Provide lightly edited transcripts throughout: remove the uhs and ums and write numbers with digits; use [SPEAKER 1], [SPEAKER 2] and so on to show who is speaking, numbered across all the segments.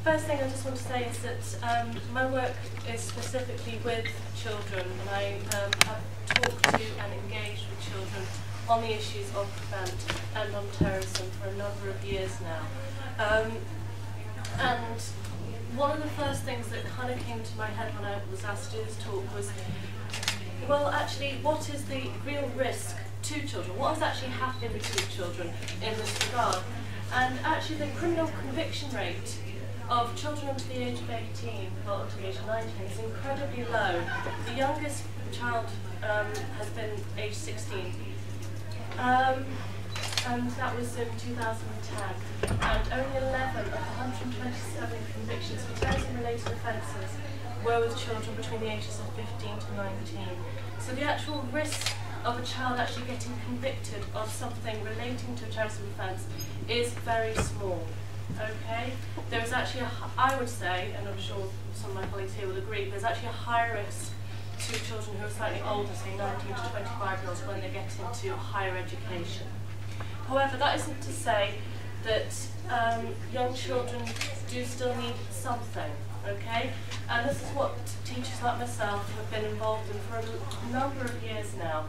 [SPEAKER 1] First thing I just want to say is that my work is specifically with children, and I have talked to and engaged with children on the issues of prevent and on terrorism for a number of years now. And one of the first things that kind of came to my head when I was asked to do this talk was, well, actually, what is the real risk to children? What has actually happened to children in this regard? And actually, the criminal conviction rate of children up to the age of 18, well, up to the age of 19, is incredibly low. The youngest child has been age 16. And that was in 2010, and only 11 of 127 convictions for terrorism-related offences were with children between the ages of 15 to 19. So the actual risk of a child actually getting convicted of something relating to a terrorism offence is very small. Okay? There is actually, I would say, and I'm sure some of my colleagues here will agree, there's actually a high risk to children who are slightly older, say 19 to 25-year-olds, when they get into higher education. However, that isn't to say that young children do still need something, okay? And this is what teachers like myself have been involved in for a number of years now.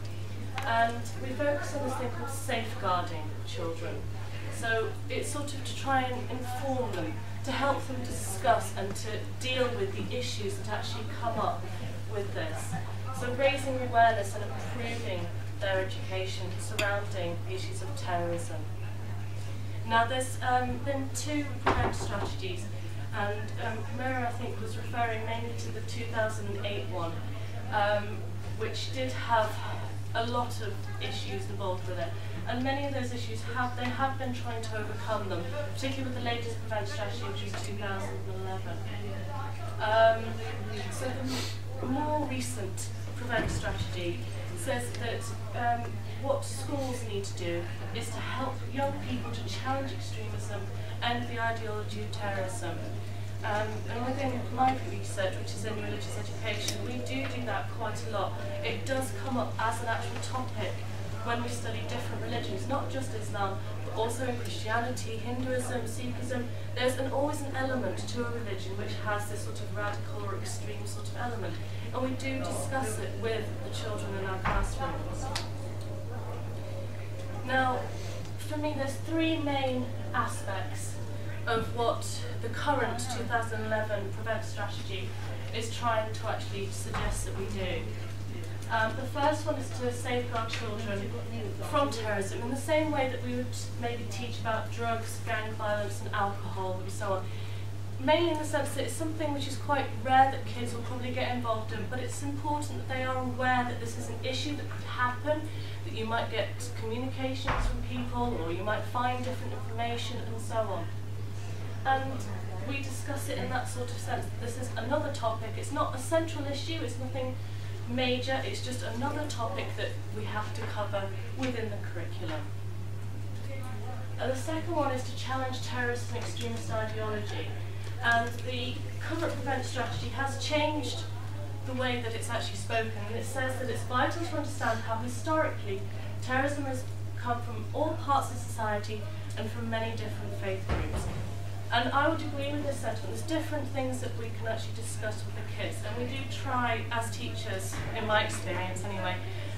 [SPEAKER 1] And we focus on this thing called safeguarding children. So it's sort of to try and inform them, to help them discuss and to deal with the issues that actually come up with this. So raising awareness and improving their education surrounding issues of terrorism. Now there's been two prevent strategies, and Mira, I think, was referring mainly to the 2008 one, which did have a lot of issues involved with it. And many of those issues they have been trying to overcome them, particularly with the latest prevent strategy, which was 2011. So the more recent prevent strategy says that what schools need to do is to help young people to challenge extremism and the ideology of terrorism. And within my research, which is in religious education, we do that quite a lot. It does come up as an actual topic when we study different religions, not just Islam, but also in Christianity, Hinduism, Sikhism. There's always an element to a religion which has this sort of radical or extreme sort of element. And we do discuss it with the children in our classrooms. Now, for me, there's three main aspects of what the current 2011 prevent strategy is trying to actually suggest that we do. The first one is to safeguard children from terrorism in the same way that we would maybe teach about drugs, gang violence and alcohol and so on. Mainly in the sense that it's something which is quite rare that kids will probably get involved in, but it's important that they are aware that this is an issue that could happen, that you might get communications from people, or you might find different information and so on. And we discuss it in that sort of sense. This is another topic. It's not a central issue, it's nothing major, it's just another topic that we have to cover within the curriculum. The second one is to challenge terrorist and extremist ideology. And the current prevent strategy has changed the way that it's actually spoken, and it says that it's vital to understand how historically terrorism has come from all parts of society and from many different faith groups. And I would agree with this sentiment. There's different things that we can actually discuss with the kids, and we do try, as teachers, in my experience anyway,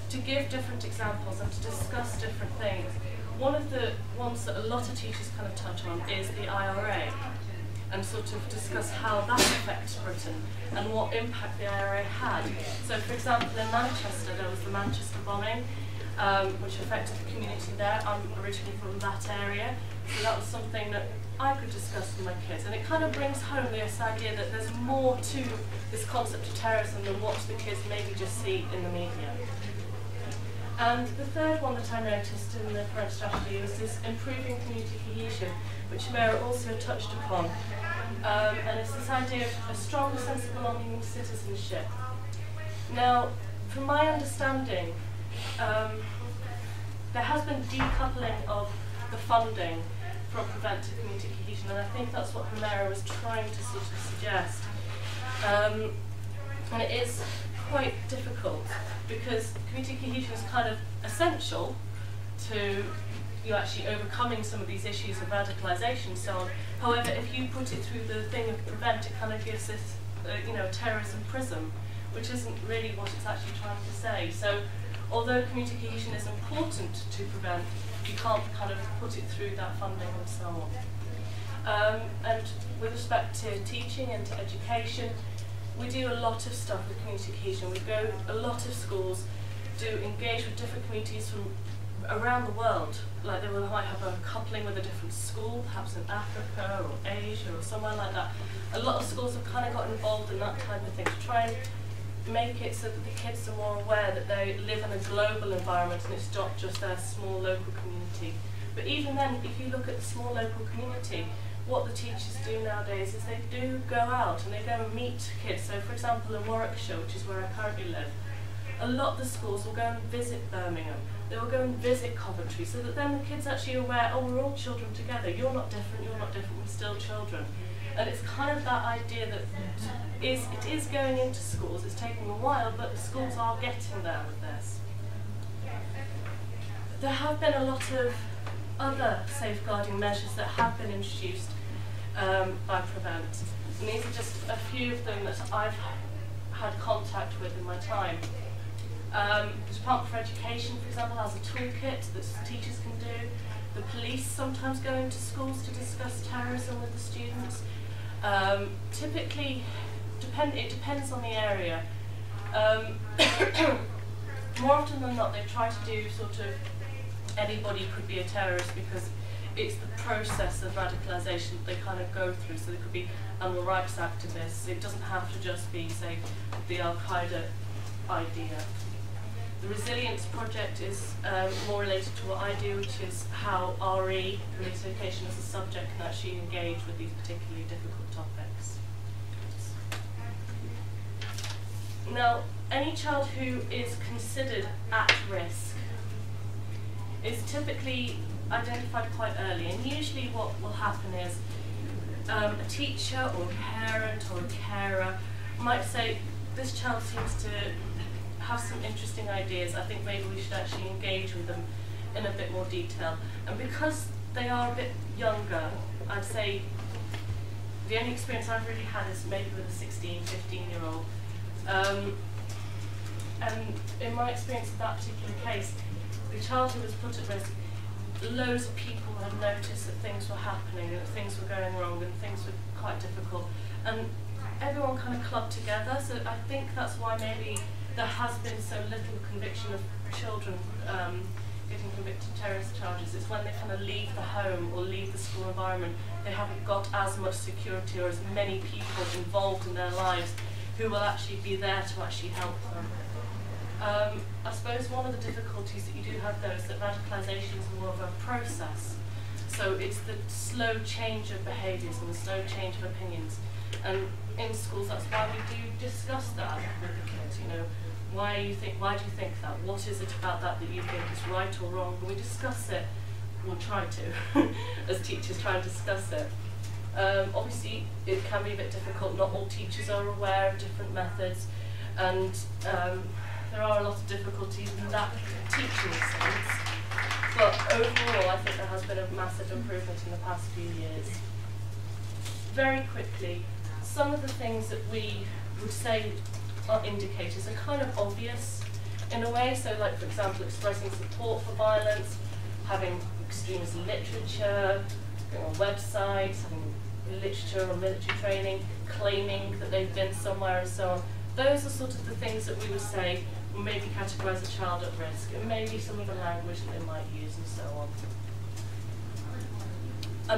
[SPEAKER 1] to give different examples and to discuss different things. One of the ones that a lot of teachers kind of touch on is the IRA, and sort of discuss how that affects Britain and what impact the IRA had. So, for example, in Manchester, there was the Manchester bombing, which affected the community there. I'm originally from that area, so that was something that I could discuss with my kids, and it kind of brings home this idea that there's more to this concept of terrorism than what the kids maybe just see in the media. And the third one that I noticed in the current strategy was this improving community cohesion, which Mira also touched upon. And it's this idea of a strong sense of belonging and citizenship. Now, from my understanding, there has been decoupling of the funding from prevent to community cohesion, and I think that's what Mira was trying to sort of suggest. And it is quite difficult, because community cohesion is kind of essential to you're actually overcoming some of these issues of radicalisation and so on. However, if you put it through the thing of prevent, it kind of gives this, terrorism prism, which isn't really what it's actually trying to say. So, although communication is important to prevent, you can't kind of put it through that funding and so on. And with respect to teaching and to education, we do a lot of stuff with communication. We go, a lot of schools do engage with different communities from around the world. Like might have a coupling with a different school, perhaps in Africa or Asia or somewhere like that. A lot of schools have kind of got involved in that type of thing to try and make it so that the kids are more aware that they live in a global environment and it's not just their small local community. But even then, if you look at the small local community, what the teachers do nowadays is they do go out and they go and meet kids. So for example, in Warwickshire, which is where I currently live, a lot of the schools will go and visit Birmingham. They will go and visit Coventry, so that then the kids actually are aware, oh, we're all children together. You're not different, we're still children. And it's kind of that idea that it is going into schools. It's taking a while, but the schools are getting there with this. There have been a lot of other safeguarding measures that have been introduced by Prevent. And these are just a few of them that I've had contact with in my time. The Department for Education, for example, has a toolkit that teachers can do. The police sometimes go into schools to discuss terrorism with the students. Typically, it depends on the area. More often than not, they try to do sort of anybody could be a terrorist because it's the process of radicalisation that they kind of go through. So they could be animal rights activists. It doesn't have to just be, say, the Al-Qaeda idea. The Resilience Project is more related to what I do, which is how RE, religious education as a subject, can actually engage with these particularly difficult topics. Now, any child who is considered at risk is typically identified quite early, and usually what will happen is a teacher or a parent or a carer might say, this child seems to have some interesting ideas, I think maybe we should actually engage with them in a bit more detail. And because they are a bit younger, I'd say the only experience I've really had is maybe with a 16, 15-year-old. And in my experience of that particular case, the child who was put at risk, loads of people had noticed that things were happening, that things were going wrong, and things were quite difficult. And everyone kind of clubbed together, so I think that's why maybe there has been so little conviction of children getting convicted of terrorist charges. It's when they kind of leave the home or leave the school environment, they haven't got as much security or as many people involved in their lives who will actually be there to actually help them. I suppose one of the difficulties that you do have though is that radicalisation is more of a process. So it's the slow change of behaviours and the slow change of opinions. And in schools, that's why we do discuss that with the kids. Why do you think that? What is it about that you think is right or wrong? And we discuss it. We'll try to, as teachers, try and discuss it. Obviously, it can be a bit difficult. Not all teachers are aware of different methods, and there are a lot of difficulties in that teaching sense. But overall, I think there has been a massive improvement in the past few years. Very quickly, some of the things that we would say are indicators are kind of obvious in a way. So like, for example, expressing support for violence, having extremist literature, going on websites, having literature or military training, claiming that they've been somewhere and so on. Those are sort of the things that we would say will maybe categorise a child at risk, and maybe some of the language that they might use and so on.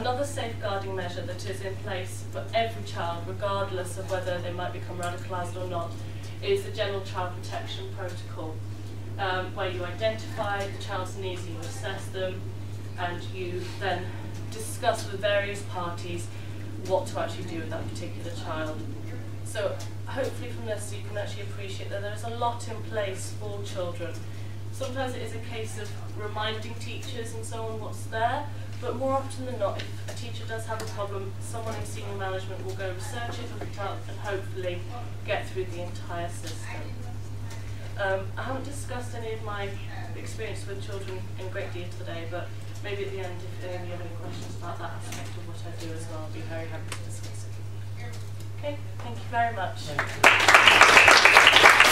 [SPEAKER 1] Another safeguarding measure that is in place for every child, regardless of whether they might become radicalised or not, is the General Child Protection Protocol, where you identify the child's needs, you assess them, and you then discuss with various parties what to actually do with that particular child. So hopefully from this you can actually appreciate that there is a lot in place for children. Sometimes it is a case of reminding teachers and so on what's there, but more often than not, if a teacher does have a problem, someone in senior management will go research it, look it up, and hopefully get through the entire system. I haven't discussed any of my experience with children in great deal today, but maybe at the end, if you have any questions about that aspect of what I do as well, I'll be very happy to discuss it with you. Okay, thank you very much.
[SPEAKER 2] Thank you.